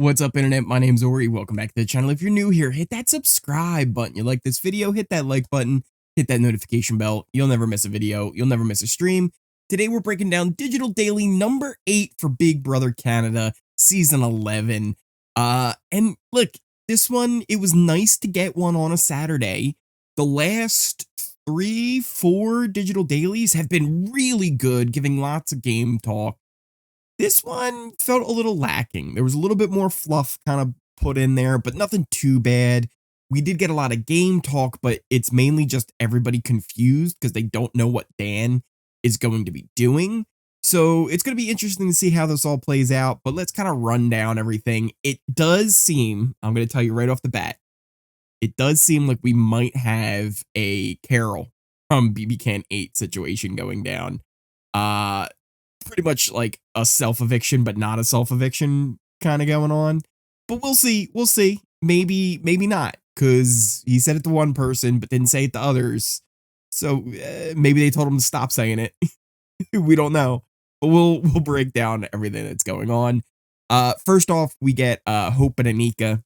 What's up, internet? My name's Ori. Welcome back to the channel. If you're new here, hit that subscribe button. You like this video, hit that like button, hit that notification bell. You'll never miss a video. You'll never miss a stream. Today, we're breaking down Digital Daily number 8 for Big Brother Canada Season 11. And look, this one, it was nice to get one on a Saturday. The last 3-4 Digital Dailies have been really good, giving lots of game talk. This one felt a little lacking. There was a little bit more fluff kind of put in there, but nothing too bad. We did get a lot of game talk, but it's mainly just everybody confused because they don't know what Dan is going to be doing. So it's going to be interesting to see how this all plays out, but let's kind of run down everything. It does seem, I'm going to tell you right off the bat, it does seem like we might have a Carol from BBCan 8 situation going down. Pretty much like a self-eviction, but not a self-eviction kind of going on. But we'll see. We'll see. Maybe not, because he said it to one person, but didn't say it to others. So maybe they told him to stop saying it. We don't know. But we'll break down everything that's going on. First off, we get Hope and Anika.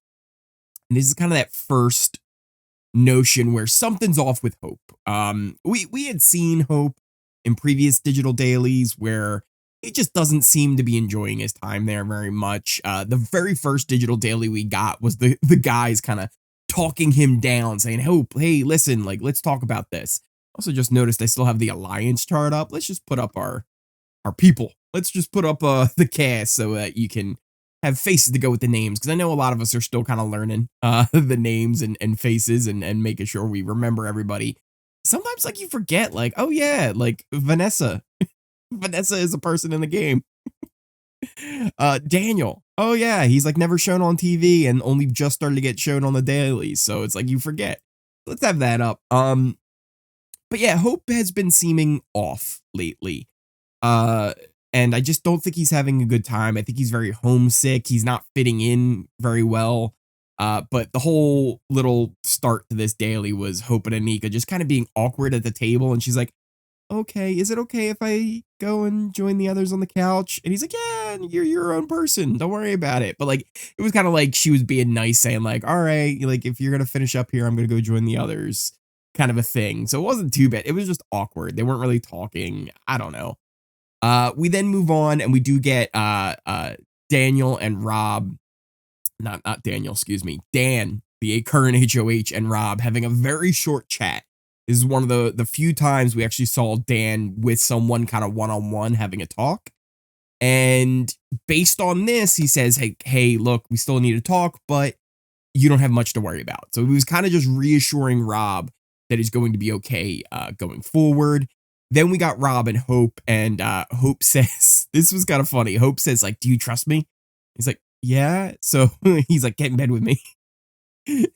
And this is kind of that first notion where something's off with Hope. We had seen Hope in previous digital dailies where he just doesn't seem to be enjoying his time there very much. The very first digital daily we got was the guys kind of talking him down, saying, Hope, hey, listen, like, let's talk about this. Also just noticed I still have the alliance chart up. Let's just put up our people. Let's just put up the cast so that you can have faces to go with the names, because I know a lot of us are still kind of learning the names and faces and making sure we remember everybody. Sometimes, like, you forget, like, oh yeah, like Vanessa. Vanessa is a person in the game. Daniel. Oh yeah, he's like never shown on TV and only just started to get shown on the dailies. So it's like you forget. Let's have that up. But yeah, Hope has been seeming off lately. And I just don't think he's having a good time. I think he's very homesick. He's not fitting in very well. But the whole little start to this daily was Hope and Anika just kind of being awkward at the table. And she's like, okay, is it okay if I go and join the others on the couch? And he's like, yeah, you're your own person. Don't worry about it. But like, it was kind of like she was being nice, saying like, all right, like if you're going to finish up here, I'm going to go join the others, kind of a thing. So it wasn't too bad. It was just awkward. They weren't really talking. I don't know. We then move on and we do get Daniel and Rob, not Daniel, excuse me, Dan, the current HOH, and Rob having a very short chat. This is one of the few times we actually saw Dan with someone kind of one-on-one having a talk. And based on this, he says, hey, look, we still need to talk, but you don't have much to worry about. So he was kind of just reassuring Rob that he's going to be okay going forward. Then we got Rob and Hope, and Hope says, this was kind of funny. Hope says, like, do you trust me? He's like, yeah. So he's like, get in bed with me. And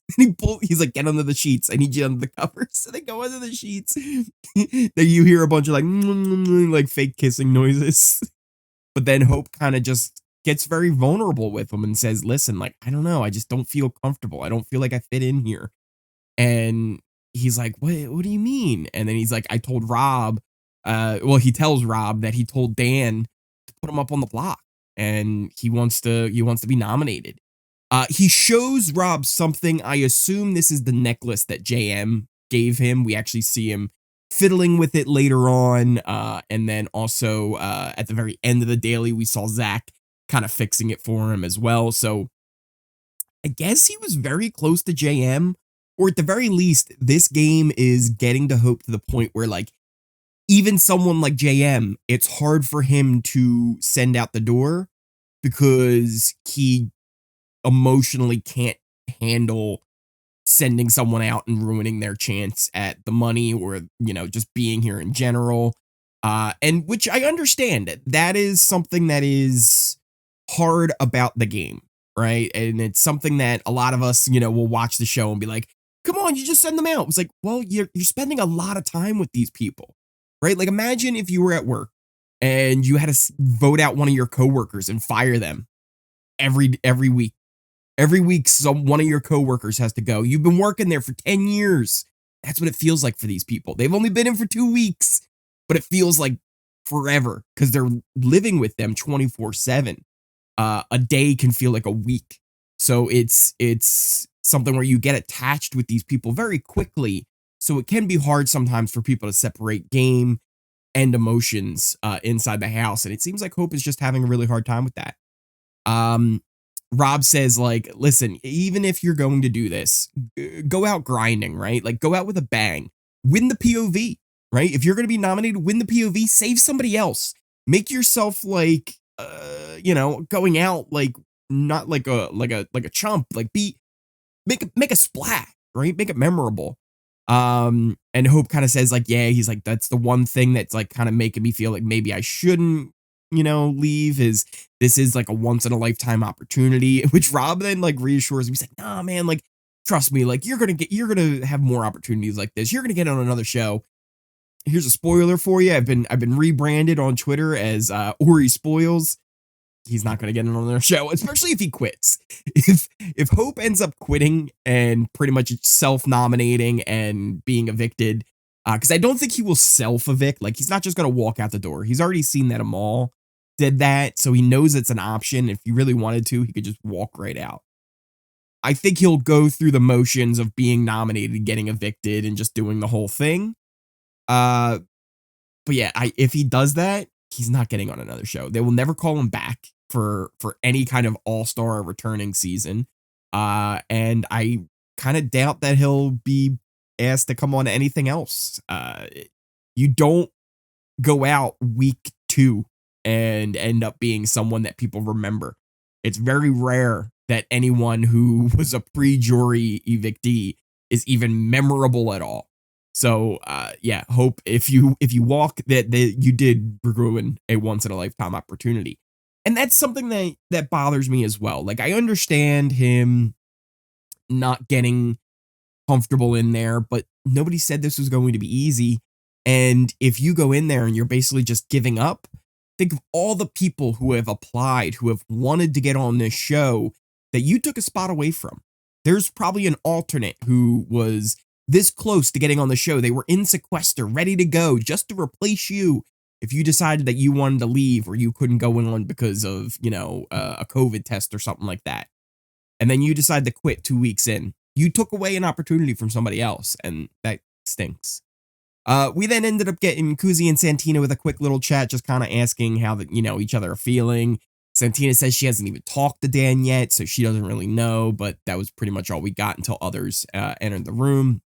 he's like, get under the sheets. I need you under the covers. So they go under the sheets. Then you hear a bunch of like fake kissing noises. But then Hope kind of just gets very vulnerable with him and says, listen, like, I don't know. I just don't feel comfortable. I don't feel like I fit in here. And he's like, what do you mean? And then he's like, I told Rob, he tells Rob that he told Dan to put him up on the block and he wants to be nominated. He shows Rob something. I assume this is the necklace that JM gave him. We actually see him fiddling with it later on. And then also at the very end of the daily, we saw Zach kind of fixing it for him as well. So I guess he was very close to JM, or at the very least, this game is getting to Hope to the point where, like, even someone like JM, it's hard for him to send out the door because he emotionally can't handle sending someone out and ruining their chance at the money or, you know, just being here in general. And which I understand. That is something that is hard about the game, right? And it's something that a lot of us, you know, will watch the show and be like, come on, you just send them out. It's like, well, you're spending a lot of time with these people, right? Like, imagine if you were at work and you had to vote out one of your coworkers and fire them every week. Every week, one of your coworkers has to go. You've been working there for 10 years. That's what it feels like for these people. They've only been in for 2 weeks, but it feels like forever because they're living with them 24/7. a day can feel like a week. So it's something where you get attached with these people very quickly. So it can be hard sometimes for people to separate game and emotions inside the house. And it seems like Hope is just having a really hard time with that. Rob says, like, listen, even if you're going to do this, go out grinding, right? Like, go out with a bang, win the POV, right? If you're going to be nominated, win the POV, save somebody else, make yourself like, going out like not like a chump, like make a splat, right? Make it memorable. And Hope kind of says like, yeah, he's like, that's the one thing that's like kind of making me feel like maybe I shouldn't, leave is this is like a once in a lifetime opportunity, which Rob then like reassures me. He's like, nah, man, like, trust me, like you're going to have more opportunities like this. You're going to get on another show. Here's a spoiler for you. I've been rebranded on Twitter as Ori Spoils. He's not going to get on their show, especially if he quits. If Hope ends up quitting and pretty much self-nominating and being evicted, because I don't think he will self-evict. Like, he's not just going to walk out the door. He's already seen that Amal did that, so he knows it's an option. If he really wanted to, he could just walk right out. I think he'll go through the motions of being nominated, getting evicted, and just doing the whole thing. But yeah, if he does that, he's not getting on another show. They will never call him back for any kind of all-star returning season. And I kind of doubt that he'll be asked to come on to anything else. You don't go out week 2 and end up being someone that people remember. It's very rare that anyone who was a pre-jury evictee is even memorable at all. So yeah, Hope, if you walk, that you did ruin a once in a lifetime opportunity. And that's something that bothers me as well. Like, I understand him not getting comfortable in there, but nobody said this was going to be easy. And if you go in there and you're basically just giving up, think of all the people who have applied, who have wanted to get on this show that you took a spot away from. There's probably an alternate who was this close to getting on the show. They were in sequester, ready to go, just to replace you if you decided that you wanted to leave or you couldn't go on because of, a COVID test or something like that. And then you decide to quit 2 weeks in. You took away an opportunity from somebody else, and that stinks. We then ended up getting Kuzi and Santina with a quick little chat, just kind of asking how each other are feeling. Santina says she hasn't even talked to Dan yet, so she doesn't really know, but that was pretty much all we got until others entered the room.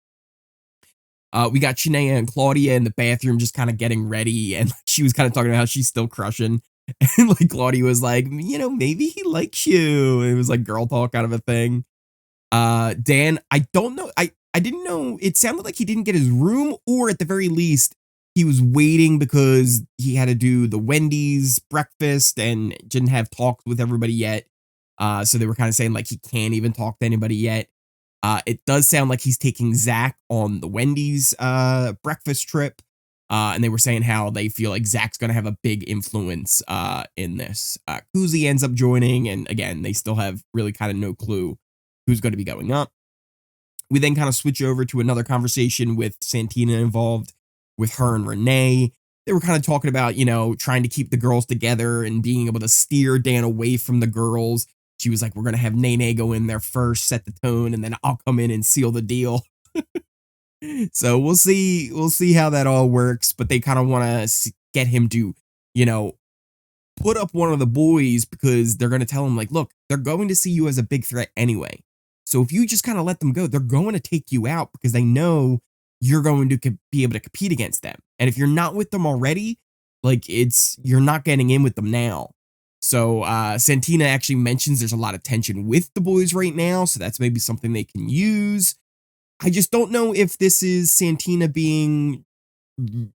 We got Shania and Claudia in the bathroom just kind of getting ready, and she was kind of talking about how she's still crushing. And like Claudia was like, maybe he likes you. It was like girl talk kind of a thing. Dan, I don't know. I didn't know. It sounded like he didn't get his room, or at the very least, he was waiting because he had to do the Wendy's breakfast and didn't have talks with everybody yet. So they were kind of saying like he can't even talk to anybody yet. It does sound like he's taking Zach on the Wendy's breakfast trip. And they were saying how they feel like Zach's going to have a big influence in this. Kuzi ends up joining, and again, they still have really kind of no clue who's going to be going up. We then kind of switch over to another conversation with Santina involved, with her and Renee. They were kind of talking about, trying to keep the girls together and being able to steer Dan away from the girls. She was like, we're going to have Nene go in there first, set the tone, and then I'll come in and seal the deal. So we'll see how that all works, but they kind of want to get him to, put up one of the boys, because they're going to tell him like, look, they're going to see you as a big threat anyway. So if you just kind of let them go, they're going to take you out because they know you're going to be able to compete against them. And if you're not with them already, like you're not getting in with them now. So Santina actually mentions there's a lot of tension with the boys right now. So that's maybe something they can use. I just don't know if this is Santina being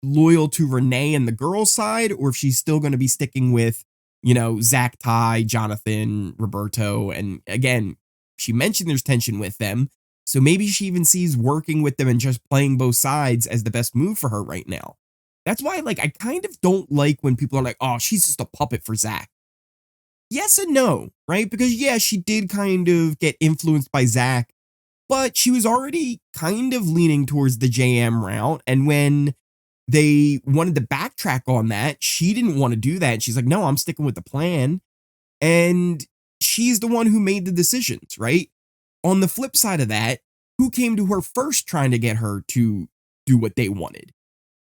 loyal to Renee and the girls' side, or if she's still going to be sticking with, Zach, Ty, Jonathan, Roberto. And again, she mentioned there's tension with them. So maybe she even sees working with them and just playing both sides as the best move for her right now. That's why, I kind of don't like when people are like, oh, she's just a puppet for Zach. Yes and no, right? Because, yeah, she did kind of get influenced by Zach, but she was already kind of leaning towards the JM route. And when they wanted to backtrack on that, she didn't want to do that. She's like, no, I'm sticking with the plan. And she's the one who made the decisions, right? On the flip side of that, who came to her first trying to get her to do what they wanted?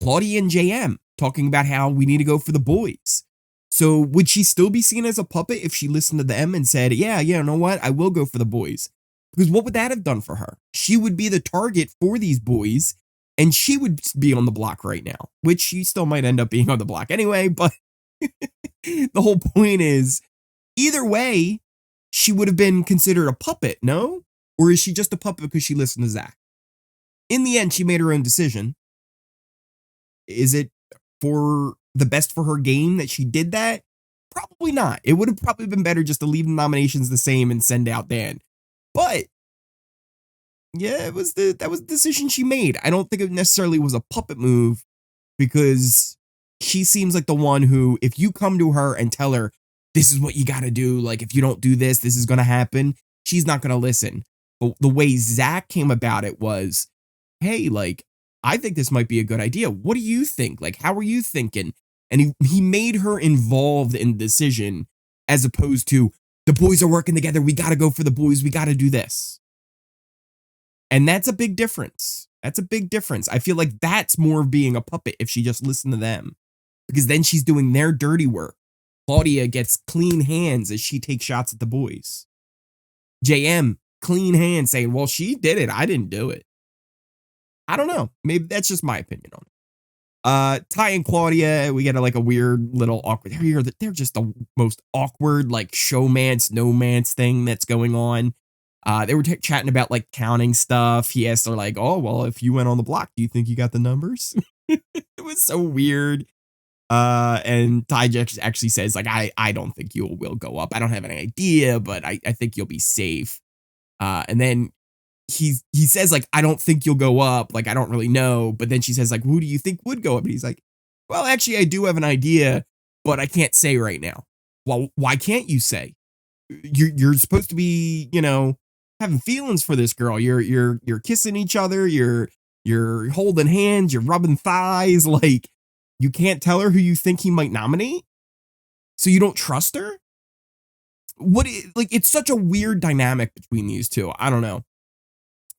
Claudia and JM talking about how we need to go for the boys. So would she still be seen as a puppet if she listened to them and said, yeah, you know what? I will go for the boys. Because what would that have done for her? She would be the target for these boys and she would be on the block right now, which she still might end up being on the block anyway. But the whole point is, either way, she would have been considered a puppet, no? Or is she just a puppet because she listened to Zach? In the end, she made her own decision. Is it for the best for her game that she did that? Probably not. It would have probably been better just to leave the nominations the same and send out Dan. But yeah, that was the decision she made. I don't think it necessarily was a puppet move because she seems like the one who, if you come to her and tell her, this is what you got to do, like if you don't do this, this is going to happen, she's not going to listen. But the way Zach came about it was, hey, like, I think this might be a good idea. What do you think? Like, how are you thinking? And he made her involved in the decision as opposed to, the boys are working together. We got to go for the boys. We got to do this. And that's a big difference. That's a big difference. I feel like that's more of being a puppet if she just listened to them. Because then she's doing their dirty work. Claudia gets clean hands as she takes shots at the boys. JM, clean hands saying, well, she did it. I didn't do it. I don't know. Maybe that's just my opinion on it. Ty and Claudia, we get a weird little awkward. They're just the most awkward, like showmance, no-mance thing that's going on. They were chatting about like counting stuff. He asked her like, oh, well, if you went on the block, do you think you got the numbers? It was so weird. And Ty actually says like, I don't think you will go up. I don't have any idea, but I think you'll be safe. And then he says like, I don't think you'll go up. Like, I don't really know. But then she says like, who do you think would go up? And he's like, well, actually, I do have an idea, but I can't say right now. Well, why can't you say? You're supposed to be, having feelings for this girl. You're kissing each other. You're holding hands. You're rubbing thighs. Like, you can't tell her who you think he might nominate? So you don't trust her? It's such a weird dynamic between these two. I don't know.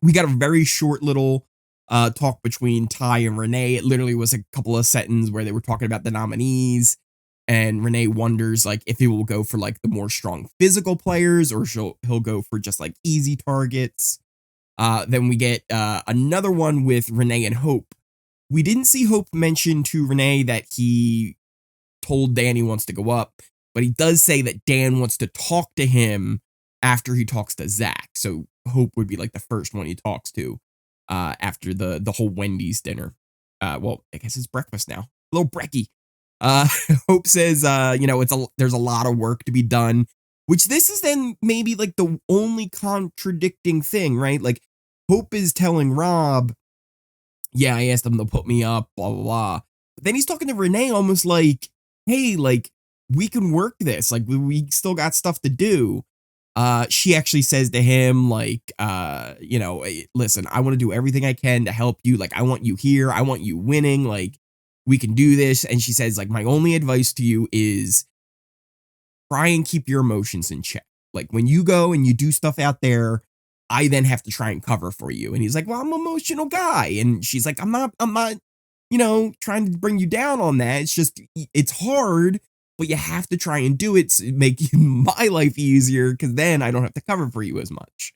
We got a very short little talk between Ty and Renee. It literally was a couple of sentences where they were talking about the nominees. And Renee wonders like if he will go for like the more strong physical players or he'll go for just like easy targets. Then we get another one with Renee and Hope. We didn't see Hope mention to Renee that he told Dan he wants to go up, but he does say that Dan wants to talk to him after he talks to Zach. So Hope would be like the first one he talks to after the whole Wendy's dinner. Well, I guess it's breakfast now. A little brekkie. Hope says, there's a lot of work to be done, which this is then maybe like the only contradicting thing, right? Like Hope is telling Rob, yeah, I asked him to put me up, blah, blah, blah. But then he's talking to Renee almost like, hey, like we can work this. Like we still got stuff to do. She actually says to him, like, listen, I want to do everything I can to help you. Like, I want you here. I want you winning. Like, we can do this. And she says, like, my only advice to you is try and keep your emotions in check. Like, when you go and you do stuff out there, I then have to try and cover for you. And he's like, well, I'm an emotional guy. And she's like, I'm not, trying to bring you down on that. It's just, it's hard, but you have to try and do it to make my life easier because then I don't have to cover for you as much.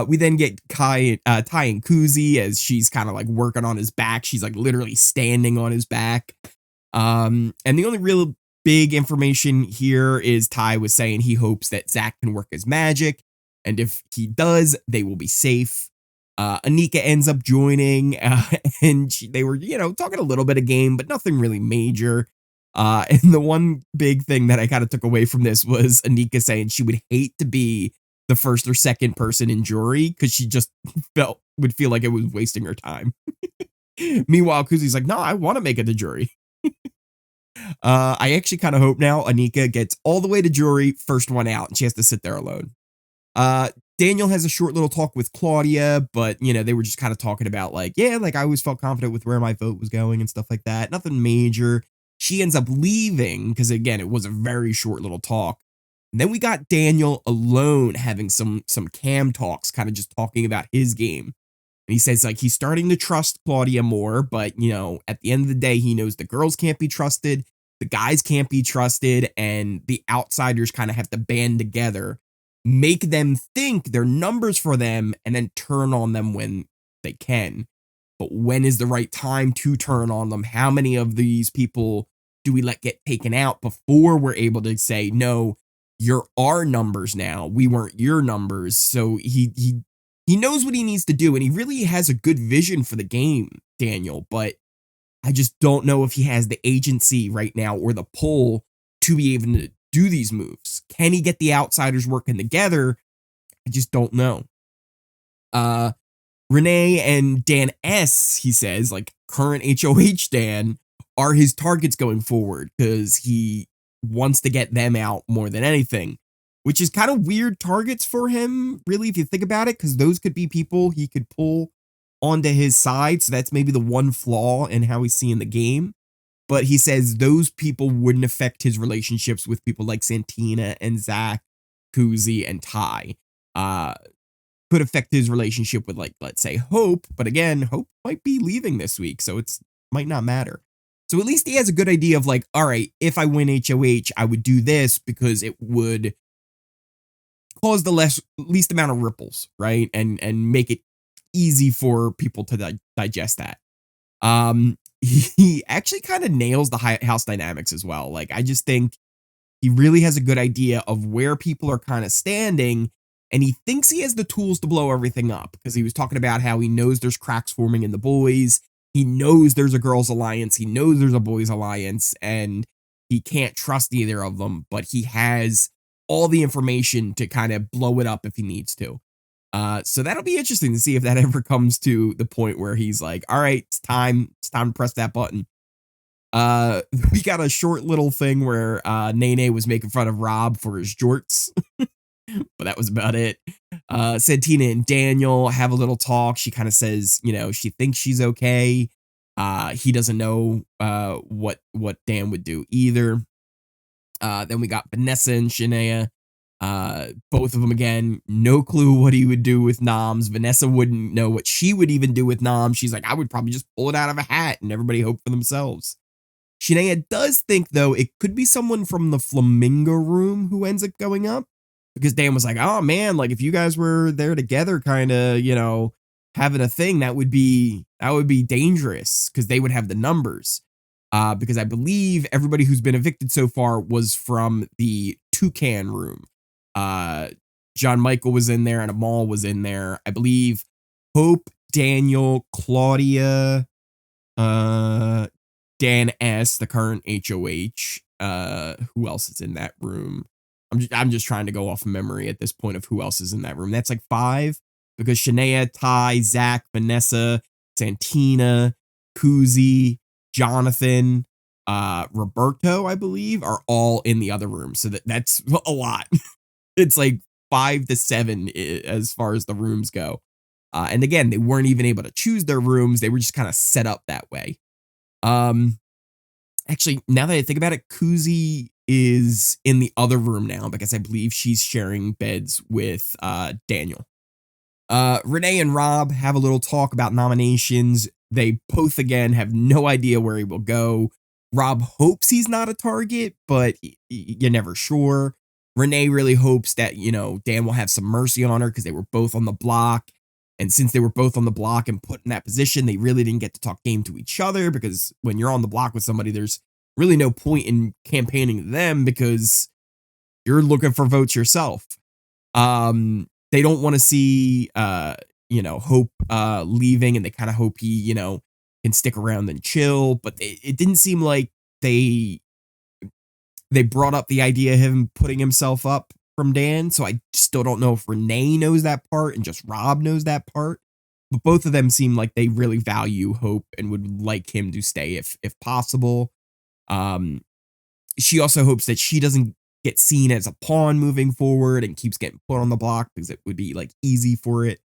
We then get Ty and Kuzi as she's kind of like working on his back. She's like literally standing on his back. And the only real big information here is Ty was saying he hopes that Zach can work his magic. And if he does, they will be safe. Anika ends up joining and they were, talking a little bit of game, but nothing really major. And the one big thing that I kind of took away from this was Anika saying she would hate to be the first or second person in jury because she just would feel like it was wasting her time. Meanwhile, Kuzi's like, no, I want to make it to jury. I actually kind of hope now Anika gets all the way to jury, first one out, and she has to sit there alone. Daniel has a short little talk with Claudia, but they were just kind of talking about like, yeah, like I always felt confident with where my vote was going and stuff like that. Nothing major. She ends up leaving because again, it was a very short little talk. And then we got Daniel alone having some cam talks, kind of just talking about his game. And he says like he's starting to trust Claudia more, but at the end of the day, he knows the girls can't be trusted, the guys can't be trusted, and the outsiders kind of have to band together, make them think they're numbers for them, and then turn on them when they can. But when is the right time to turn on them? How many of these people do we let get taken out before we're able to say, no, you're our numbers now. We weren't your numbers. So he knows what he needs to do, and he really has a good vision for the game, Daniel, but I just don't know if he has the agency right now or the pull to be able to do these moves. Can he get the outsiders working together? I just don't know. Renee and Dan S, he says, like current HOH Dan, are his targets going forward because he wants to get them out more than anything, which is kind of weird targets for him, really, if you think about it, because those could be people he could pull onto his side. So that's maybe the one flaw in how he's seeing the game. But he says those people wouldn't affect his relationships with people like Santina and Zach, Kuzi, and Ty. Could affect his relationship with, like, let's say Hope, but again, Hope might be leaving this week, so it's might not matter. So at least he has a good idea of like, all right, if I win HOH, I would do this because it would cause the least amount of ripples, right? And make it easy for people to digest that. He actually kind of nails the house dynamics as well. Like, I just think he really has a good idea of where people are kind of standing, and he thinks he has the tools to blow everything up because he was talking about how he knows there's cracks forming in the boys. He knows there's a girls' alliance. He knows there's a boys' alliance, and he can't trust either of them, but he has all the information to kind of blow it up if he needs to. So that'll be interesting to see if that ever comes to the point where he's like, all right, it's time to press that button. We got a short little thing where Nene was making fun of Rob for his jorts. But that was about it. Santina and Daniel have a little talk. She kind of says, she thinks she's okay. He doesn't know what Dan would do either. Then we got Vanessa and Shania. Both of them, again, no clue what he would do with noms. Vanessa wouldn't know what she would even do with noms. She's like, I would probably just pull it out of a hat and everybody hope for themselves. Shania does think, though, it could be someone from the Flamingo room who ends up going up. Because Dan was like, oh man, like if you guys were there together, kind of, having a thing, that would be dangerous because they would have the numbers. Because I believe everybody who's been evicted so far was from the Toucan room. John Michael was in there and Amal was in there. I believe Hope, Daniel, Claudia, Dan S, the current HOH. Who else is in that room? I'm just trying to go off memory at this point of who else is in that room. That's like 5 because Shania, Ty, Zach, Vanessa, Santina, Kuzi, Jonathan, Roberto, I believe, are all in the other room. So that's a lot. It's like 5 to 7 as far as the rooms go. And again, they weren't even able to choose their rooms. They were just kind of set up that way. Actually, now that I think about it, Kuzi is in the other room now because I believe she's sharing beds with Daniel. Renee and Rob have a little talk about nominations. They both, again, have no idea where he will go. Rob hopes he's not a target, but you're never sure. Renee really hopes that, Dan will have some mercy on her because they were both on the block. And since they were both on the block and put in that position, they really didn't get to talk game to each other because when you're on the block with somebody, there's really no point in campaigning them because you're looking for votes yourself. They don't want to see, Hope leaving, and they kind of hope he, can stick around and chill. But it didn't seem like they brought up the idea of him putting himself up from Dan. So I still don't know if Renee knows that part and just Rob knows that part. But both of them seem like they really value Hope and would like him to stay if possible. She also hopes that she doesn't get seen as a pawn moving forward and keeps getting put on the block because it would be like easy for it.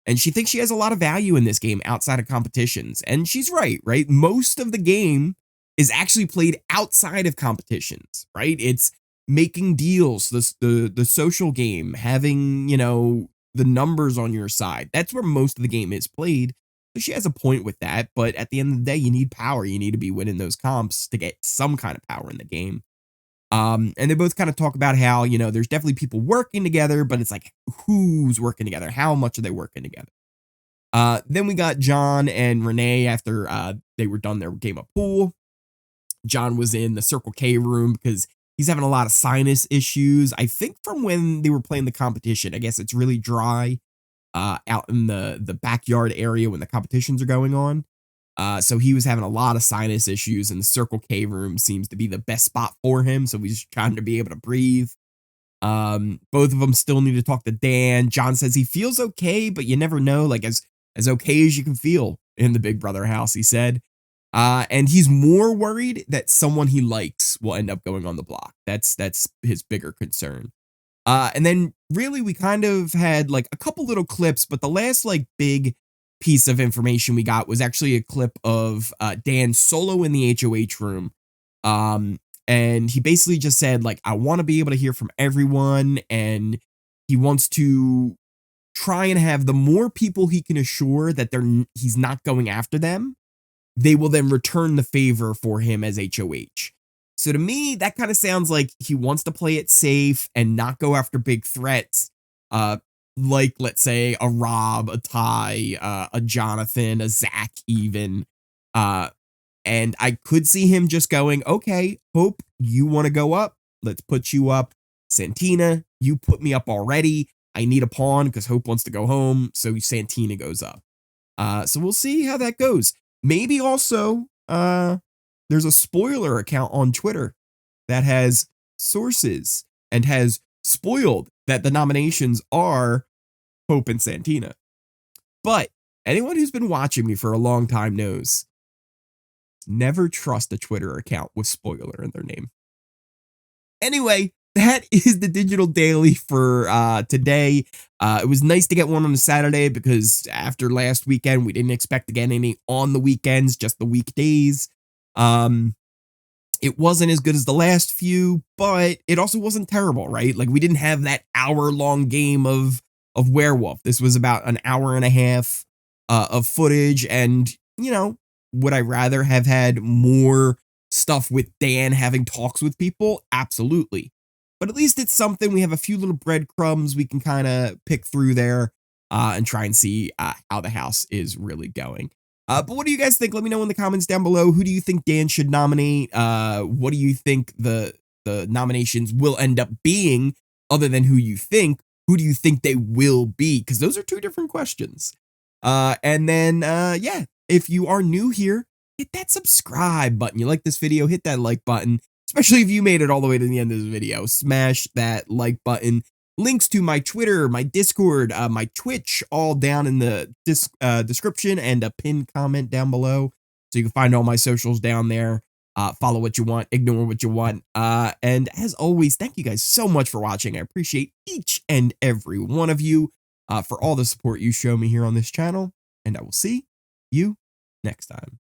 And she thinks she has a lot of value in this game outside of competitions. And she's right? Most of the game is actually played outside of competitions, right? It's making deals, the social game, having, the numbers on your side. That's where most of the game is played. So she has a point with that, but at the end of the day, you need power. You need to be winning those comps to get some kind of power in the game. And they both kind of talk about how, there's definitely people working together, but it's like, who's working together? How much are they working together? Then we got John and Renee after they were done their game of pool. John was in the Circle K room because he's having a lot of sinus issues. I think from when they were playing the competition. I guess it's really dry out in the backyard area when the competitions are going on. So he was having a lot of sinus issues, and the Circle K room seems to be the best spot for him. So he's trying to be able to breathe. Both of them still need to talk to Dan. John says he feels okay, but you never know, like as okay as you can feel in the Big Brother house, he said. And he's more worried that someone he likes will end up going on the block. That's his bigger concern. And then really we kind of had like a couple little clips, but the last like big piece of information we got was actually a clip of Dan solo in the HOH room. And he basically just said, like, I want to be able to hear from everyone, and he wants to try and have the more people he can assure that he's not going after them, they will then return the favor for him as HOH. So to me, that kind of sounds like he wants to play it safe and not go after big threats, like, let's say, a Rob, a Ty, a Jonathan, a Zach even. And I could see him just going, okay, Hope, you want to go up? Let's put you up. Santina, you put me up already. I need a pawn because Hope wants to go home. So Santina goes up. So we'll see how that goes. Maybe also, there's a spoiler account on Twitter that has sources and has spoiled that the nominations are Hope and Santina. But anyone who's been watching me for a long time knows never trust a Twitter account with spoiler in their name. Anyway, that is the Digital Daily for today. It was nice to get one on a Saturday because after last weekend, we didn't expect to get any on the weekends, just the weekdays. It wasn't as good as the last few, but it also wasn't terrible, right? Like we didn't have that hour-long game of Werewolf. This was about an hour and a half of footage, and would I rather have had more stuff with Dan having talks with people? Absolutely. But at least it's something. We have a few little breadcrumbs we can kind of pick through there and try and see how the house is really going. But what do you guys think? Let me know in the comments down below. Who do you think Dan should nominate? What do you think the nominations will end up being other than who you think? Who do you think they will be? Because those are two different questions. And then, yeah, if you are new here, hit that subscribe button. You like this video, hit that like button, especially if you made it all the way to the end of this video. Smash that like button. Links to my Twitter, my Discord, my Twitch, all down in the description and a pinned comment down below. So you can find all my socials down there. Follow what you want, ignore what you want. And as always, thank you guys so much for watching. I appreciate each and every one of you for all the support you show me here on this channel. And I will see you next time.